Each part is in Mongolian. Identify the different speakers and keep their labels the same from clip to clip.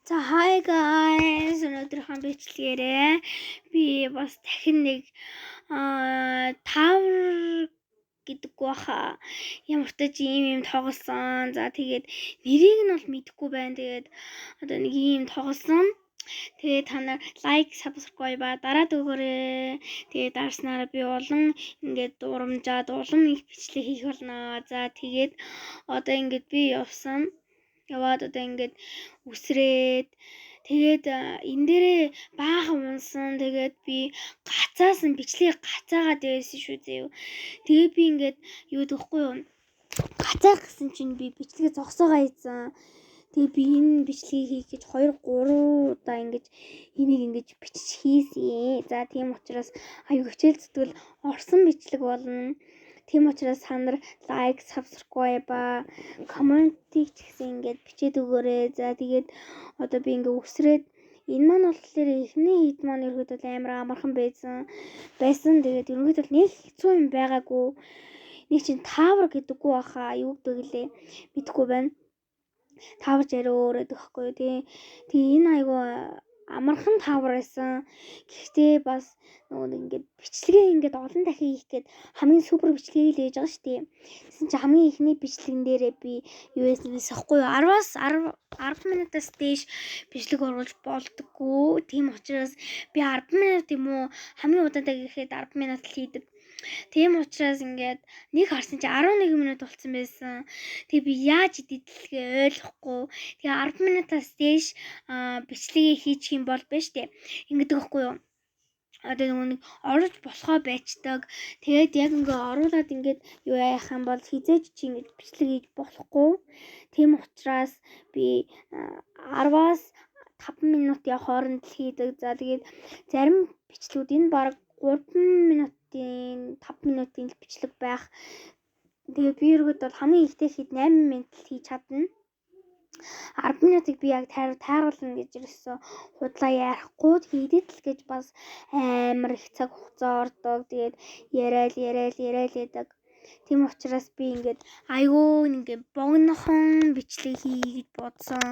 Speaker 1: За hi guys, өнөөдрийн бичлэгээрээ би бас дахин нэг тавар гэдэггүй баха. Ямар ч ийм тоглосон. За тэгээд нэрийг нь бол мэдэхгүй байна. Тэгээд одоо нэг ийм тоглосон. Тэгээд та нар лайк, subscribe дараад өгөөрэй. Тэгээд дарснараа би улам ингээд дурамжаад улам их бичлэг хийх болно. За тэгээд одоо ингээд би яваад одоо ингээд үсрээд тэгээд энэ дээрээ баахан унсан. Тэгээд би гацаасан бичлэгийг гацаагаад байсан шүү зөө. Тэгээд би ингээд юу гэхгүй юу? Гацаах гэсэн чинь би бичлэгээ зогсоогоо хийсэн. Тэгээд би энэ бичлэгийг хийх гэж 2-3 удаа ингэж энийг ингэж бичиж хийсэн. За тийм учраас аюу хичээл зүтгэл орсон бичлэг болно. Тийм учраас та нар лайк, subscribe, комментиг ч гэсэн ингээд бичээд өгөөрэй. За тэгээд одоо би ингээд үсрээд энэ маань болохоор эхний хэд маань ерөөдөө амар амархан байсан. Тэгээд ерөөдөө нэг хэцүү юм байгаагүй. Нэг чинь тавар гэдэггүй баха. Юу гэдэг лээ мэдэхгүй байна. Тавар жараа өөрөө гэхгүй тий. Тэгээ энэ айгу амархан тавар байсан. Гэхдээ бас нөгөө ингээд бичлэгээ ингээд олон дахин хийх гээд хамгийн супер бичлэгийг л хийж байгаа шүү дээ. Тэсэн чи хамгийн ихний бичлэгэн дээрээ би юу яасан бэ гэхгүй юу? 10-аас 10 минутаас дээш бичлэг оруулж болдоггүй. Тийм учраас би 10 минут юм уу хамгийн удаантай гэхэд 10 минут л хийдэг. Тийм учраас ингээд нэг харсан чи 11 минут болсон байсан. Тэгээ би яаж идэлгээ ойлгохгүй. Тэгээ 10 минутаас дээш бичлэгээ хийчих юм бол байна штэ. Ингэдэг байхгүй юу? Одоо нэг орж болохоо байцдаг. Тэгээд яг ингээ оруулаад ингээд юу яах юм бол хизээж чи ингэж бичлэг хийж болохгүй. Тийм учраас би 10-аас 5 минутын хооронд л хийдэг. За тэгээд зарим бичлэгүүд энэ баг 3 минутын 5 минутын бичлэг байх. Тэгээд би ерөөд бол хамгийн ихтэй хэд 8 минут хийж чадна. 10 минутыг би яг тааруулна гэж ерөөсөө худлаа ярихгүй. Хийдэд л гэж бас амар их цаг хугацаа ордог. Тэгээд яриад ядаг. Тийм учраас би ингээд айгүй ингээд богинохон бичлэг хий гэж бодсон.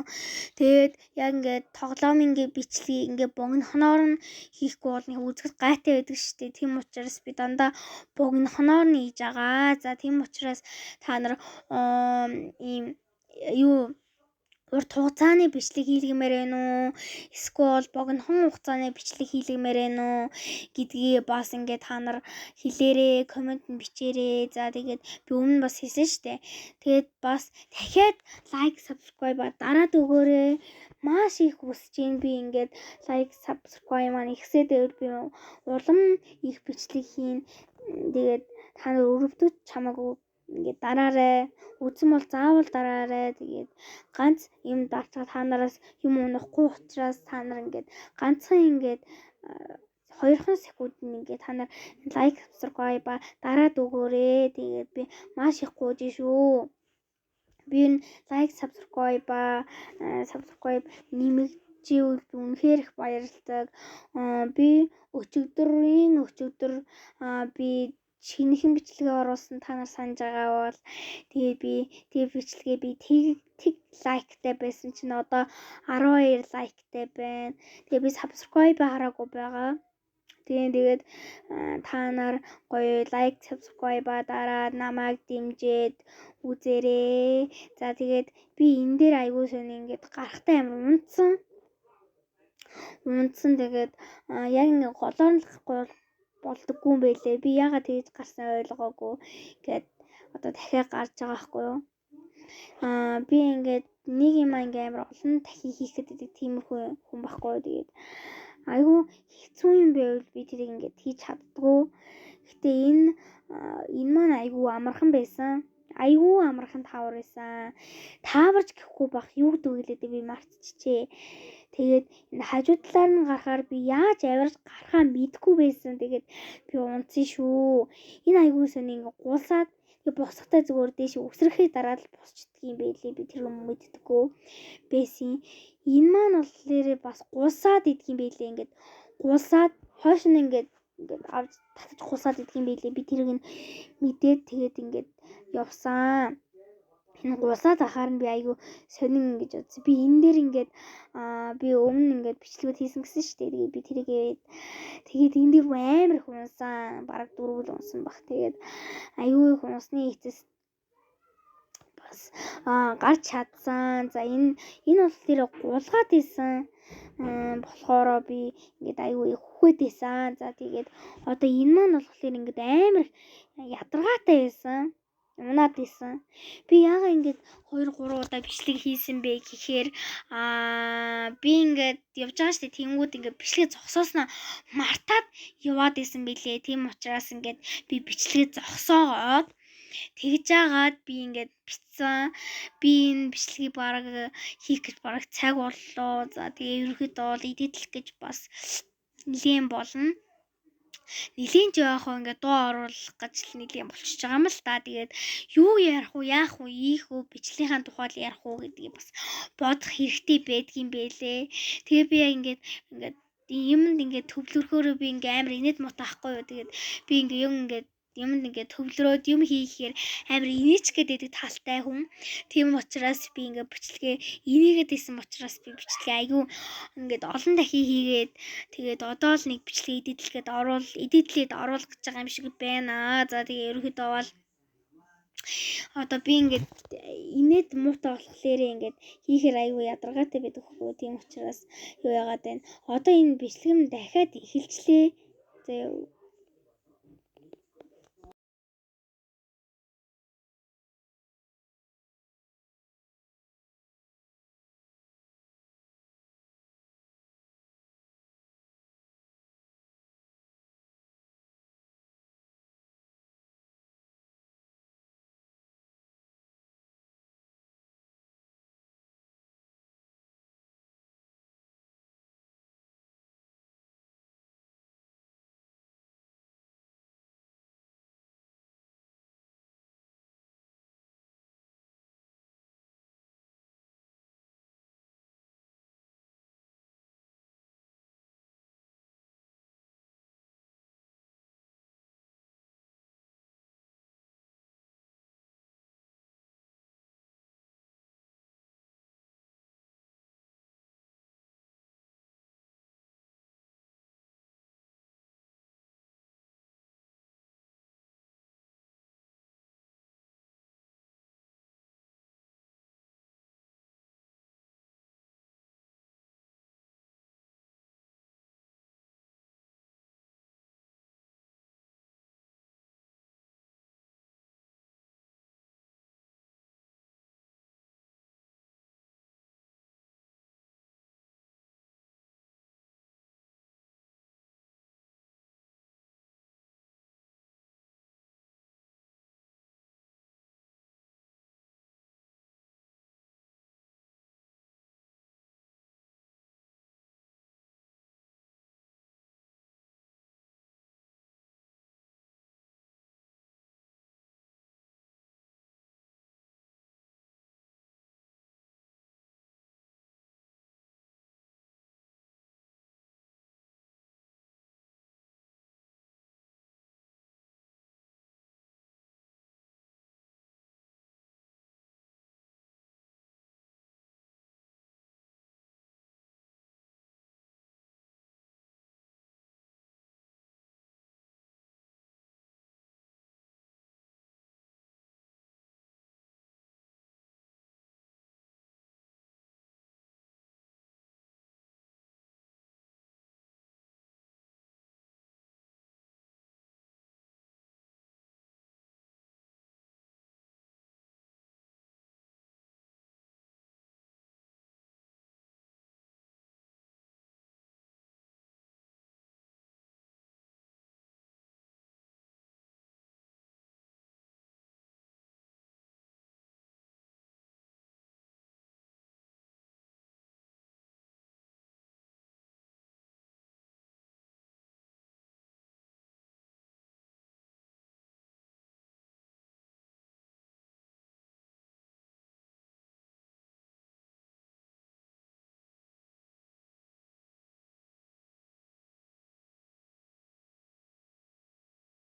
Speaker 1: Тэгээд яг ингээд тоглоомын ингээд бичлэг ингээд богинохоноор нь хийхгүй бол нэг үзэхэд гайтай байдаг шүү дээ. Тийм учраас би дандаа богинохоноор нь хийж байгаа. За тийм учраас та нар ийм юу урт хугацааны бичлэг хийлгэмээр байна уу? Эсвэл богинохон хугацааны бичлэг хийлгэмээр байна уу? Гэдгийг бас ингээд та нар хэлээрээ, коммент бичээрээ. За тэгээд би өмнө бас хийсэн штэ. Тэгээд бас дахиад лайк, subscribe дараад өгөөрэй. Маш их хүсэж байна би ингээд лайк, subscribe маань ихсээд би улам их бичлэг хийн. Тэгээд та нар өрөвдөж чамаагүй ингээд дараарай. Үзэн бол заавал дараарай. Тэгээд ганц юм дарчаад та нараас юм унахгүй учраас та нар ингээд ганцхан ингээд 2 секунд ингээд та нар лайк, subscribe дараад өгөөрэй. Тэгээд би маш их гуйж шүү. Би энэ лайк, subscribe нэмэгжүүл үнэхээр их баярлалтай. Би өчигдөр би шинэхэн бичлэгээ оруулсан та нар санаж байгаа бол тэгээ би бичлэгээ би тэг лайктай байсан чинь одоо 12 лайктай байна. Тэгээ би subscribe хараагүй байгаа. Тэгээд та нар гоё лайк, subscribe дараад намайг дэмжиж үзээрэй. За тэгээд би энэ дээр аягүй сони ингээд гарахтай амар унтсан тэгээд яг ингээд голоор л гахгүй болдоггүй юм байлээ. Би ягаад тэгж гарсан ойлгоогүй. Гэт одоо дахиад гарч байгаа байхгүй юу? Би ингээд нэг юм ингээд амар олон дахин хийх гэдэг тиймэрхүү хүн байхгүй. Тэгээд айгүй хэцүү юм байвал би тэрийг ингээд хийж чаддгүй. Гэтэ энэ маань айгүй амархан байсан. Айгүй амархан тавар байсан. Таварч гэхгүй бах юу гэдэг вэ би мартчихжээ. Тэгээд энэ хажуу талаар нь гарахаар би яаж авирж гарахаа мэдгүй байсан. Тэгээд би унтсан шүү. Энэ айгүй сони ингээ гулсаад тэгээ босохтой зүгээр дээш өсрөхээ дараад л босчдөг юм байлээ. Би тэр юм мэддэггүй байсан. Энэ маань болохоор бас гулсаад идэх юм байлээ. Ингээд гулсаад хойш нь ингээд авч татаж гулсаад идэх юм байлээ. Би тэрийг нь мэдээд тэгээд ингээд явсан. Энэ гулсаа захаар нь би айгүй сонин гэж бодсон. Би энэ дээр ингээд би өмнө ингээд бичлэгүүд хийсэн гэсэн шүү дээ. Тэгээд би тэгээд энэ дээр амар их унсан. Бараг дөрвөл унсан баг. Тэгээд айгүй их унсны эцэс бас гарч чадсан. За энэ бол тэр гулгаад исэн. Болохоор би ингээд айгүй их хөхөд исэн. За тэгээд одоо энэ маань болохоор ингээд амар ядаргаатай байсан. Унаад исэн. Би яага ингээд 2 3 удаа бичлэг хийсэн бэ гэхээр би ингээд явж байгаа штэ тэнгууд ингээд бичлэг зогсоосноо мартаад яваад исэн бэлээ. Тийм учраас ингээд би бичлэг зогсоогоод тэгж жагаад би ингээд битсэн. Би энэ бичлэгийг бараг хийх гэж бараг цаг боллоо. За тэгээ ерөөхдөө бол эдитлэх гэж бас нэлийн болно. Нэлийн жоохон ингээд дуу оруулах гэж нэлийн болчихж байгаа юм л та. Тэгээд юу ярих уу, яах уу, ийх үү, бичлэгийнхаа тухай ярих уу гэдгийг бас бодох хэрэгтэй байдгийм байлээ. Тэгээ би ингээд юмд ингээд төвлөрөхөөрөө би ингээд амар инээд мутаахгүй юу. Тэгээд би ингээд юмд ингээд төвлөрөөд юм хийхээр амар инээч гэдэг талтай хүн. Тийм учраас би ингээд бичлэгээ инээгээд исэн учраас би бичлэгээ айгүй ингээд олон дахин хийгээд тэгээд одоо л нэг бичлэгээ эдитлээд оруулах гэж байгаа юм шиг байна. За тэгээ ерөөхдөө бол одоо би ингээд инээд муутай болохоор ингээд хийхээр айгүй ядаргаатай байдаг хөө. Тийм учраас юу яагаад байна. Одоо энэ бичлэг нь дахиад эхэлчлээ. За